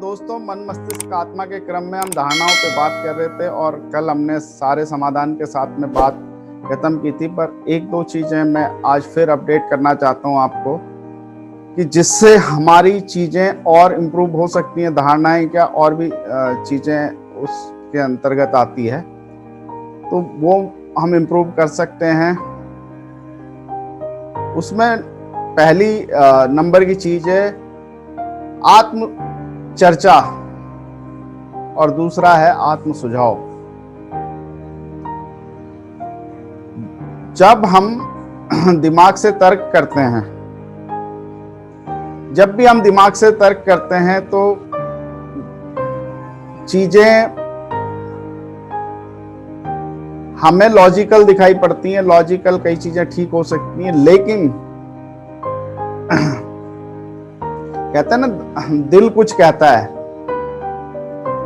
दोस्तों, मन मस्तिष्क आत्मा के क्रम में हम धारणाओं पे बात कर रहे थे और कल हमने सारे समाधान के साथ में बात खत्म की थी। पर एक दो चीजें मैं आज फिर अपडेट करना चाहता हूं आपको कि जिससे हमारी चीजें और इम्प्रूव हो सकती हैं। धारणाएं क्या और भी चीजें उसके अंतर्गत आती है, तो वो हम इम्प्रूव कर सकते हैं। उसमें पहली नंबर की चीज है आत्म चर्चा और दूसरा है आत्म सुझाव। जब हम दिमाग से तर्क करते हैं, जब भी हम दिमाग से तर्क करते हैं तो चीजें हमें लॉजिकल दिखाई पड़ती हैं। लॉजिकल कई चीजें ठीक हो सकती हैं, लेकिन कहते हैं ना, दिल कुछ कहता है।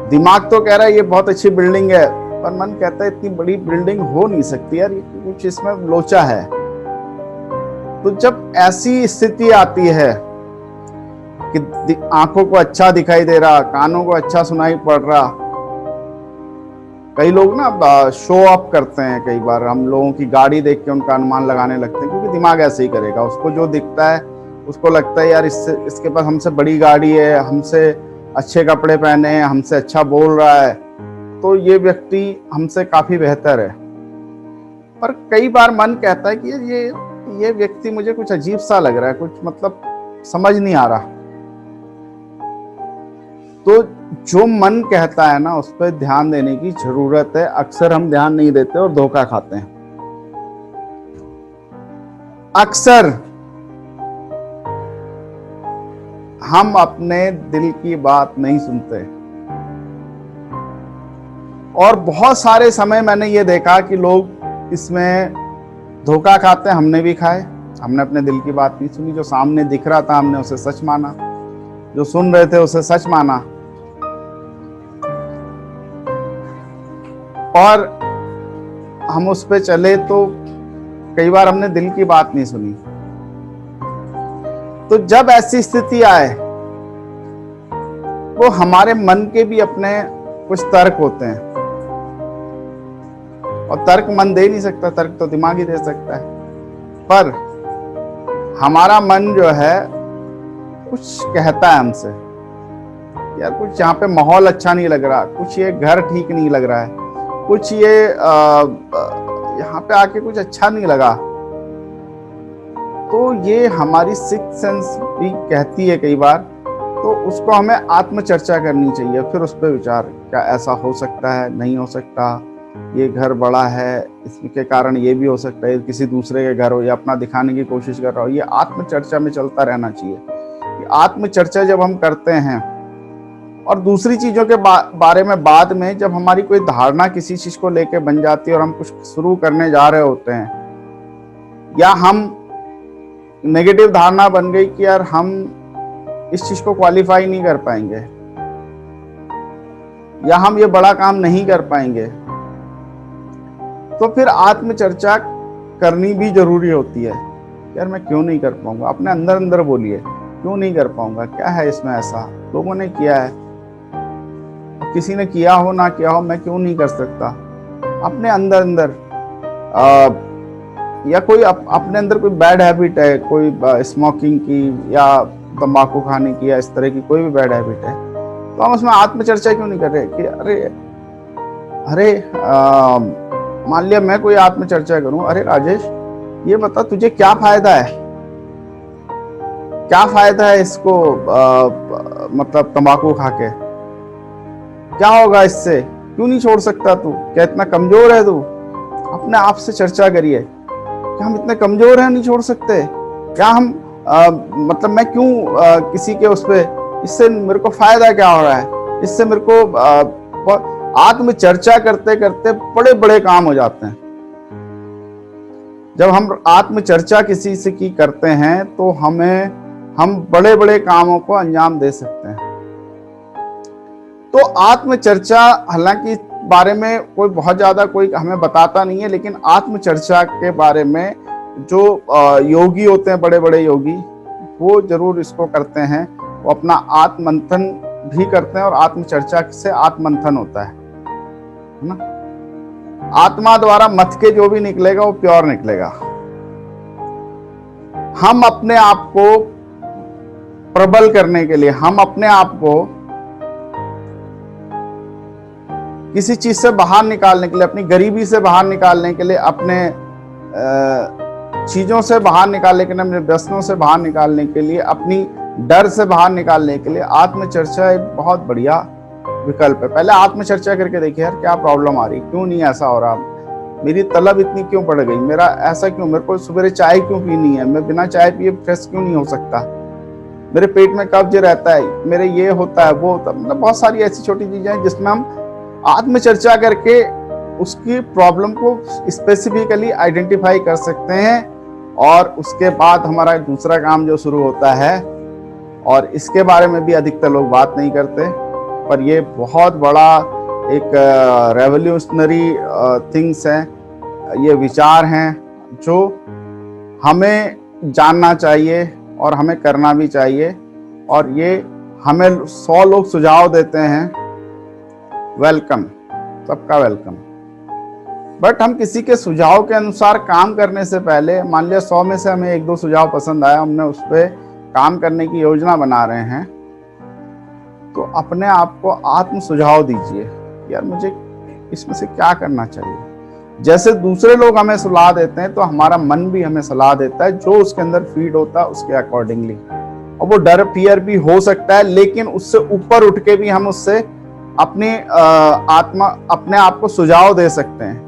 दिमाग तो कह रहा है ये बहुत अच्छी बिल्डिंग है, पर मन कहता है इतनी बड़ी बिल्डिंग हो नहीं सकती यार, कुछ इसमें लोचा है। तो जब ऐसी स्थिति आती है कि आंखों को अच्छा दिखाई दे रहा, कानों को अच्छा सुनाई पड़ रहा, कई लोग ना शो अप करते हैं। कई बार हम लोगों की गाड़ी देख के उनका अनुमान लगाने लगते हैं, क्योंकि दिमाग ऐसे ही करेगा। उसको जो दिखता है उसको लगता है यार इसके पास हमसे बड़ी गाड़ी है, हमसे अच्छे कपड़े पहने हैं, हमसे अच्छा बोल रहा है, तो ये व्यक्ति हमसे काफी बेहतर है। पर कई बार मन कहता है कि ये व्यक्ति मुझे कुछ अजीब सा लग रहा है, कुछ मतलब समझ नहीं आ रहा। तो जो मन कहता है ना, उस पर ध्यान देने की जरूरत है। अक्सर हम ध्यान नहीं देते और धोखा खाते हैं। अक्सर हम अपने दिल की बात नहीं सुनते, और बहुत सारे समय मैंने ये देखा कि लोग इसमें धोखा खाते हैं। हमने भी खाए। हमने अपने दिल की बात नहीं सुनी। जो सामने दिख रहा था हमने उसे सच माना, जो सुन रहे थे उसे सच माना, और हम उस पे चले। तो कई बार हमने दिल की बात नहीं सुनी। तो जब ऐसी स्थिति आए, वो हमारे मन के भी अपने कुछ तर्क होते हैं, और तर्क मन दे नहीं सकता, तर्क तो दिमाग ही दे सकता है। पर हमारा मन जो है कुछ कहता है हमसे, यार कुछ यहाँ पे माहौल अच्छा नहीं लग रहा, कुछ ये घर ठीक नहीं लग रहा है, कुछ ये यहाँ पे आके कुछ अच्छा नहीं लगा। तो ये हमारी सिक्स्थ सेंस भी कहती है कई बार। तो उसको हमें आत्मचर्चा करनी चाहिए, फिर उस पर विचार, क्या ऐसा हो सकता है, नहीं हो सकता, ये घर बड़ा है, इसके कारण ये भी हो सकता है, किसी दूसरे के घर हो, या अपना दिखाने की कोशिश कर रहा हो। ये आत्मचर्चा में चलता रहना चाहिए। ये आत्मचर्चा जब हम करते हैं, और दूसरी चीजों के बारे में बाद में, जब हमारी कोई धारणा किसी चीज को लेकर बन जाती है और हम कुछ शुरू करने जा रहे होते हैं, या हम नेगेटिव धारणा बन गई कि यार हम इस चीज को क्वालिफाई नहीं कर पाएंगे, या हम ये बड़ा काम नहीं कर पाएंगे, तो फिर आत्मचर्चा करनी भी जरूरी होती है। यार मैं क्यों नहीं कर पाऊंगा? अपने अंदर अंदर बोलिए, क्यों नहीं कर पाऊंगा, क्या है इसमें ऐसा, लोगों ने किया है, किसी ने किया हो ना किया हो, मैं क्यों नहीं कर सकता? अपने अंदर अंदर या कोई अपने अंदर कोई बैड हैबिट है, कोई स्मोकिंग की या तंबाकू खाने की, या इस तरह की कोई भी बैड हैबिट है, तो हम उसमें आत्मचर्चा क्यों नहीं कर रहे कि अरे मान लिया मैं कोई आत्मचर्चा करूं, अरे राजेश ये बता तुझे क्या फायदा है, क्या फायदा है इसको मतलब तंबाकू खा के, क्या होगा इससे, क्यों नहीं छोड़ सकता तू, क्या इतना कमजोर है तू? अपने आप से चर्चा करिए, क्या हम इतने कमजोर हैं, नहीं छोड़ सकते? क्या हम मतलब मैं क्यों किसी के उस पे, इससे मेरे को फायदा क्या हो रहा है, इससे मेरे को आत्मचर्चा करते करते बड़े बड़े काम हो जाते हैं। जब हम आत्मचर्चा किसी से की करते हैं तो हम बड़े बड़े कामों को अंजाम दे सकते हैं। तो आत्मचर्चा, हालांकि बारे में कोई बहुत ज्यादा कोई हमें बताता नहीं है, लेकिन आत्मचर्चा के बारे में जो योगी होते हैं, बड़े बड़े योगी, वो जरूर इसको करते हैं। वो अपना आत्ममंथन भी करते हैं और आत्मचर्चा से आत्ममंथन होता है ना। आत्मा द्वारा मथ के जो भी निकलेगा वो प्योर निकलेगा। हम अपने आप को प्रबल करने के लिए, हम अपने आप को किसी चीज से बाहर निकालने के लिए, अपनी गरीबी से बाहर निकालने के लिए, अपने चीजों से बाहर निकालने के लिए, अपने व्यसनों से बाहर निकालने के लिए, अपनी डर से बाहर निकालने के लिए आत्मचर्चा एक बहुत बढ़िया विकल्प है। पहले आत्मचर्चा करके देखिए, यार क्या प्रॉब्लम आ रही, क्यों नहीं ऐसा हो रहा, मेरी तलब इतनी क्यों बढ़ गई, मेरा ऐसा क्यों, मेरे को सुबह चाय क्यों पीनी है, मैं बिना चाय पिए फ्रेश क्यों नहीं हो सकता, मेरे पेट में कब्ज रहता है, मेरे ये होता है वो होता है। मतलब बहुत सारी ऐसी छोटी चीजें हैं जिसमें हम आत्मचर्चा करके उसकी प्रॉब्लम को स्पेसिफिकली आइडेंटिफाई कर सकते हैं। और उसके बाद हमारा दूसरा काम जो शुरू होता है, और इसके बारे में भी अधिकतर लोग बात नहीं करते, पर ये बहुत बड़ा एक रेवोल्यूशनरी थिंग्स हैं, ये विचार हैं जो हमें जानना चाहिए और हमें करना भी चाहिए। और ये हमें 100 लोग सुझाव देते हैं, वेलकम, सबका वेलकम। बट हम किसी के सुझाव के अनुसार काम करने से पहले, मान लिया 100 में से हमें 1-2 सुझाव पसंद आया, हमने उस पर काम करने की योजना बना रहे हैं, तो अपने आप को आत्म सुझाव दीजिए, यार मुझे इसमें से क्या करना चाहिए। जैसे दूसरे लोग हमें सलाह देते हैं, तो हमारा मन भी हमें सलाह देता है, जो उसके अंदर फीड होता है उसके अकॉर्डिंगली। और वो डर फियर भी हो सकता है, लेकिन उससे ऊपर उठ के भी हम उससे अपने अपने आप को सुझाव दे सकते हैं।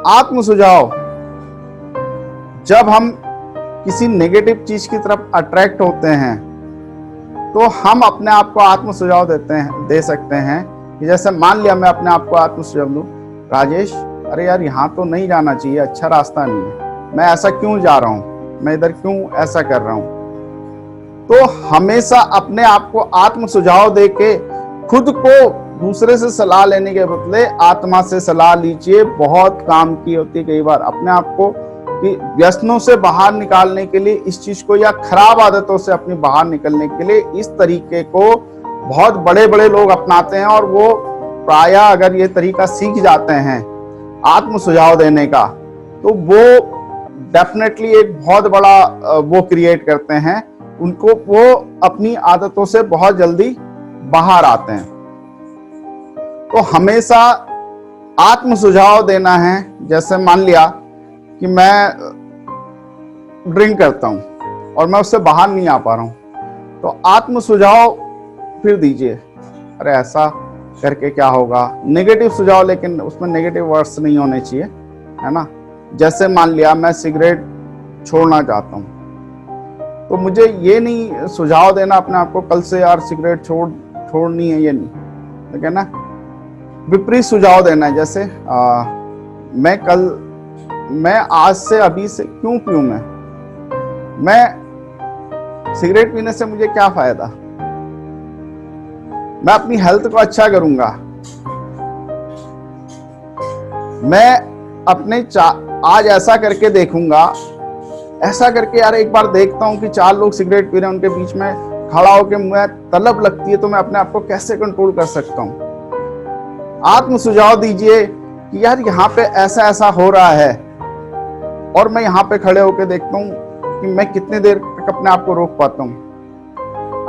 आत्म सुझाव, जब हम किसी नेगेटिव चीज की तरफ अट्रैक्ट होते हैं, तो हम अपने आप को आत्म सुझाव दे सकते हैं। कि जैसे मान लिया मैं अपने आप को आत्म सुझाव दूं, राजेश अरे यार यहाँ तो नहीं जाना चाहिए, अच्छा रास्ता नहीं है, मैं ऐसा क्यों जा रहा हूँ, मैं इधर क्यों ऐसा कर रहा हूँ। तो हमेशा अपने आप को आत्म सुझाव दे के खुद को दूसरे से सलाह लेने के बदले आत्मा से सलाह लीजिए, बहुत काम की होती है। कई बार अपने आप को कि व्यसनों से बाहर निकालने के लिए इस चीज को, या खराब आदतों से अपनी बाहर निकलने के लिए इस तरीके को बहुत बड़े बड़े लोग अपनाते हैं, और वो प्रायः अगर ये तरीका सीख जाते हैं आत्म सुझाव देने का, तो वो डेफिनेटली एक बहुत बड़ा वो क्रिएट करते हैं, उनको वो अपनी आदतों से बहुत जल्दी बाहर आते हैं। तो हमेशा आत्म सुझाव देना है। जैसे मान लिया कि मैं ड्रिंक करता हूं और मैं उससे बाहर नहीं आ पा रहा हूं, तो आत्म सुझाव फिर दीजिए, अरे ऐसा करके क्या होगा, नेगेटिव सुझाव, लेकिन उसमें नेगेटिव वर्ड्स नहीं होने चाहिए, है ना। जैसे मान लिया मैं सिगरेट छोड़ना चाहता हूं, तो मुझे ये नहीं सुझाव देना अपने आप को कल से यार सिगरेट छोड़नी है, ये नहीं, ठीक है ना। विपरीत सुझाव देना है, जैसे मैं आज से अभी से क्यों पीऊं, मैं सिगरेट पीने से मुझे क्या फायदा, मैं अपनी हेल्थ को अच्छा करूंगा, मैं अपने आज ऐसा करके देखूंगा, ऐसा करके यार एक बार देखता हूं कि 4 लोग सिगरेट पी रहे हैं, उनके बीच में खड़ा होकर मुझे तलब लगती है, तो मैं अपने आप को कैसे कंट्रोल कर सकता हूं। आत्म सुझाव दीजिए कि यार यहाँ पे ऐसा ऐसा हो रहा है, और मैं यहाँ पे खड़े होकर देखता हूँ कि मैं कितने देर तक अपने आप को रोक पाता हूँ।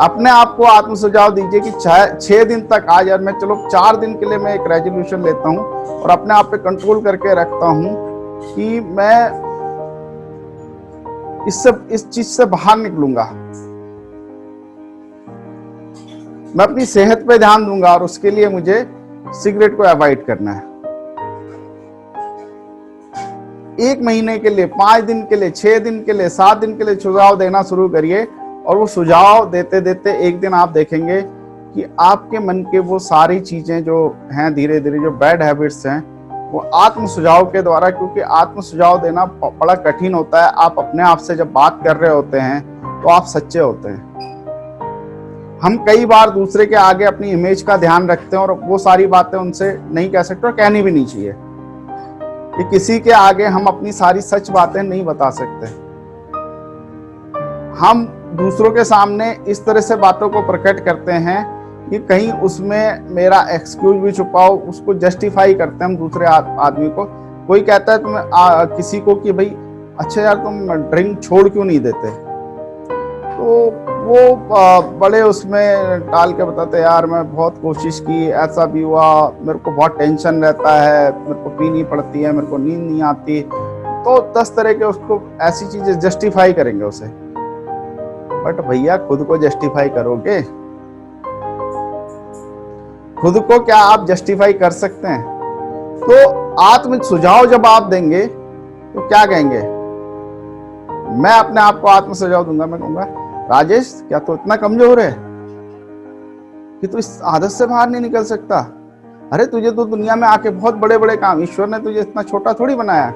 अपने आप को आत्म सुझाव दीजिए कि 6 दिन तक, आज यार मैं चलो 4 दिन के लिए मैं एक रेजोल्यूशन लेता हूँ और अपने आप पे कंट्रोल करके रखता हूँ कि मैं इस चीज से बाहर निकलूंगा, मैं अपनी सेहत पे ध्यान दूंगा, और उसके लिए मुझे सिगरेट को अवॉइड करना है। 1 महीने के लिए, 5 दिन के लिए, 6 दिन के लिए, 7 दिन के लिए सुझाव देना शुरू करिए, और वो सुझाव देते देते एक दिन आप देखेंगे कि आपके मन के वो सारी चीजें जो हैं, धीरे धीरे जो बैड हैबिट्स हैं, वो आत्म सुझाव के द्वारा, क्योंकि आत्म सुझाव देना बड़ा कठिन होता है। आप अपने आप से जब बात कर रहे होते हैं तो आप सच्चे होते हैं। हम कई बार दूसरे के आगे अपनी इमेज का ध्यान रखते हैं, और वो सारी बातें उनसे नहीं कह सकते, और कहनी भी नहीं चाहिए कि किसी के आगे हम अपनी सारी सच बातें नहीं बता सकते। हम दूसरों के सामने इस तरह से बातों को प्रकट करते हैं कि कहीं उसमें मेरा एक्सक्यूज भी छुपा हो, उसको जस्टिफाई करते हैं हम दूसरे आदमी को। कोई कहता है तुम्हें किसी को कि भाई अच्छा यार तुम ड्रिंक छोड़ क्यों नहीं देते, तो वो बड़े उसमें टाल के बताते यार मैं बहुत कोशिश की, ऐसा भी हुआ, मेरे को बहुत टेंशन रहता है, मेरे को पीनी पड़ती है, मेरे को नींद नहीं आती, तो 10 तरह के उसको ऐसी चीजें जस्टिफाई करेंगे उसे। बट भैया खुद को जस्टिफाई करोगे? खुद को क्या आप जस्टिफाई कर सकते हैं? तो आत्म सुझाव जब आप देंगे तो क्या कहेंगे? मैं अपने आप को आत्म सुझाव दूंगा, मैं कहूंगा राजेश क्या तो इतना कमजोर है कि तू इस आदत से बाहर नहीं निकल सकता? अरे तुझे तो दुनिया में आके बहुत बड़े बड़े काम, ईश्वर ने तुझे इतना छोटा थोड़ी बनाया,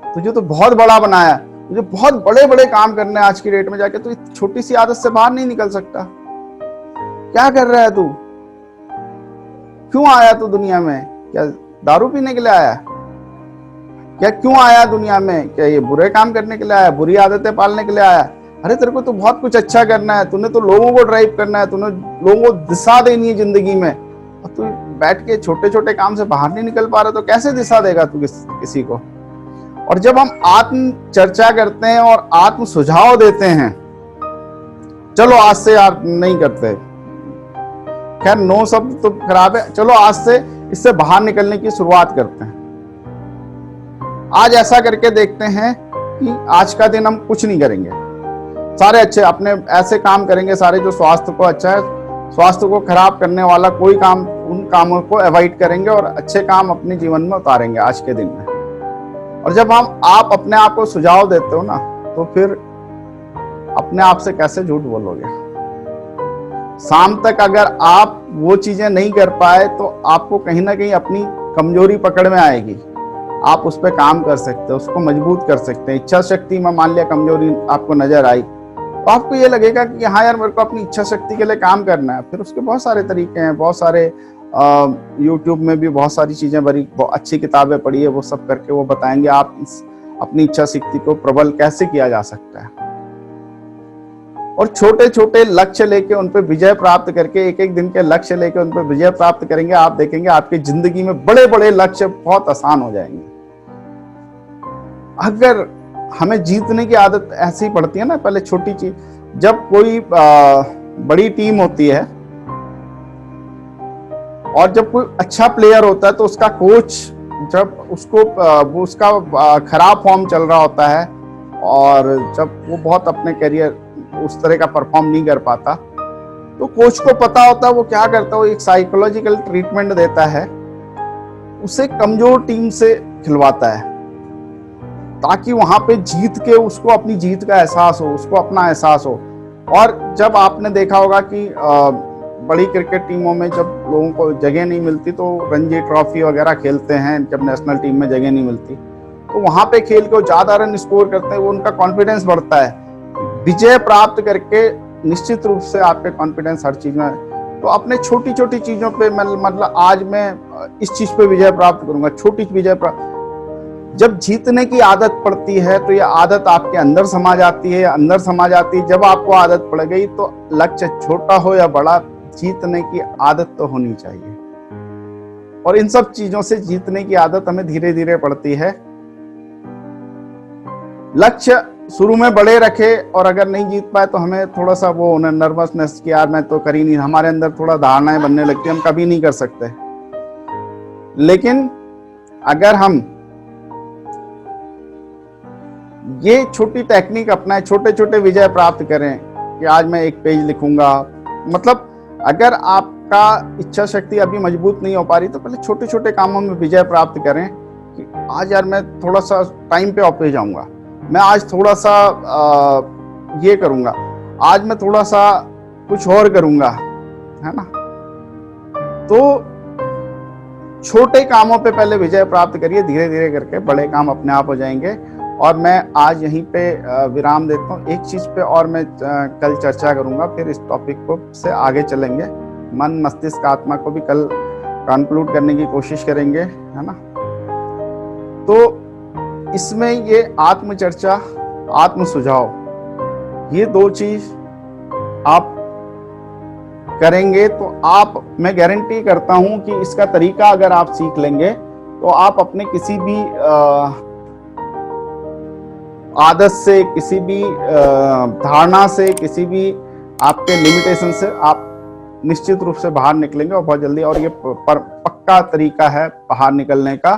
तुझे तो बहुत बड़ा बनाया, तुझे बहुत बड़े बड़े काम करने आज की डेट में जाके तू इस छोटी सी आदत से बाहर नहीं निकल सकता। क्या कर रहा है तू? क्यों आया तू दुनिया में? क्या दारू पीने के लिए आया? क्या क्यों आया दुनिया में? क्या ये बुरे काम करने के लिए आया, बुरी आदतें पालने के लिए आया? अरे तेरे को तो बहुत कुछ अच्छा करना है, तूने तो लोगों को ड्राइव करना है, तूने लोगों को दिशा देनी है जिंदगी में, और तू बैठ के छोटे छोटे काम से बाहर नहीं निकल पा रहा, तो कैसे दिशा देगा तू किसी को? और जब हम आत्म चर्चा करते हैं और आत्म सुझाव देते हैं, चलो आज से यार नहीं करते, खैर नो शब्द तो खराब है, चलो आज से इससे बाहर निकलने की शुरुआत करते हैं, आज ऐसा करके देखते हैं कि आज का दिन हम कुछ नहीं करेंगे, सारे अच्छे अपने ऐसे काम करेंगे सारे जो स्वास्थ्य को अच्छा है, स्वास्थ्य को खराब करने वाला कोई काम, उन कामों को अवॉइड करेंगे और अच्छे काम अपने जीवन में उतारेंगे आज के दिन में। और जब आप अपने आप को सुझाव देते हो ना, तो फिर अपने आप से कैसे झूठ बोलोगे? शाम तक अगर आप वो चीजें नहीं कर पाए तो आपको कहीं ना कहीं अपनी कमजोरी पकड़ में आएगी, आप उस पर काम कर सकते हो, उसको मजबूत कर सकते हैं। इच्छा शक्ति में मान लिया कमजोरी आपको नजर आई, तो आपको ये लगेगा कि हाँ यार मेरे को अपनी इच्छा शक्ति के लिए काम करना है। फिर उसके बहुत सारे तरीके हैं, बहुत सारे यूट्यूब में भी बहुत सारी चीजें बड़ी अच्छी किताबें पढ़ी है, वो सब करके वो बताएंगे आप अपनी इच्छा शक्ति को प्रबल कैसे किया जा सकता है। और छोटे छोटे लक्ष्य लेके उन पर विजय प्राप्त करके, एक एक दिन के लक्ष्य लेके उन पर विजय प्राप्त करेंगे, आप देखेंगे आपकी जिंदगी में बड़े बड़े लक्ष्य बहुत आसान हो जाएंगे। अगर हमें जीतने की आदत ऐसी ही पड़ती है ना, पहले छोटी चीज, जब कोई बड़ी टीम होती है और जब कोई अच्छा प्लेयर होता है तो उसका कोच जब उसको उसका खराब फॉर्म चल रहा होता है और जब वो बहुत अपने करियर उस तरह का परफॉर्म नहीं कर पाता, तो कोच को पता होता है वो क्या करता है, वो एक साइकोलॉजिकल ट्रीटमेंट देता है, उसे कमजोर टीम से खिलवाता है ताकि वहां पे जीत के उसको अपनी जीत का एहसास हो, उसको अपना एहसास हो। और जब आपने देखा होगा कि बड़ी क्रिकेट टीमों में जब लोगों को जगह नहीं मिलती तो रणजी ट्रॉफी वगैरह खेलते हैं, जब नेशनल टीम में जगह नहीं मिलती तो वहां पे खेल के ज्यादा रन स्कोर करते हैं, वो उनका कॉन्फिडेंस बढ़ता है। विजय प्राप्त करके निश्चित रूप से आपके कॉन्फिडेंस हर चीज में, तो अपने छोटी छोटी चीजों पे मतलब आज मैं इस चीज पे विजय प्राप्त करूंगा, छोटी विजय प्राप्त। जब जीतने की आदत पड़ती है तो ये आदत आपके अंदर समा जाती है, अंदर समा जाती है। जब आपको आदत पड़ गई तो लक्ष्य छोटा हो या बड़ा, जीतने की आदत तो होनी चाहिए। और इन सब चीजों से जीतने की आदत हमें धीरे धीरे पड़ती है। लक्ष्य शुरू में बड़े रखे और अगर नहीं जीत पाए तो हमें थोड़ा सा वो नर्वसनेस कि यार मैं तो कर ही नहीं, हमारे अंदर थोड़ा धारणाएं बनने लगती है, हम कभी नहीं कर सकते। लेकिन अगर हम ये छोटी टेक्निक अपनाएं, छोटे छोटे विजय प्राप्त करें कि आज मैं एक पेज लिखूंगा, मतलब अगर आपका इच्छा शक्ति अभी मजबूत नहीं हो पा रही तो पहले छोटे छोटे कामों में विजय प्राप्त करें कि आज यार मैं थोड़ा सा टाइम पे ऑफिस जाऊंगा, मैं आज थोड़ा सा ये करूंगा, आज मैं थोड़ा सा कुछ और करूंगा, है ना। तो छोटे कामों पे पहले विजय प्राप्त करिए, धीरे धीरे करके बड़े काम अपने आप हो जाएंगे। और मैं आज यहीं पे विराम देता हूँ। एक चीज पे और मैं कल चर्चा करूंगा, फिर इस टॉपिक को से आगे चलेंगे। मन मस्तिष्क आत्मा को भी कल कंक्लूड करने की कोशिश करेंगे, है ना। तो इसमें ये आत्म चर्चा, आत्म सुझाव, ये दो चीज आप करेंगे तो आप, मैं गारंटी करता हूं कि इसका तरीका अगर आप सीख लेंगे तो आप अपने किसी भी आदत से, किसी भी धारणा से, किसी भी आपके लिमिटेशन से आप निश्चित रूप से बाहर निकलेंगे और बहुत जल्दी। और ये पक्का तरीका है बाहर निकलने का।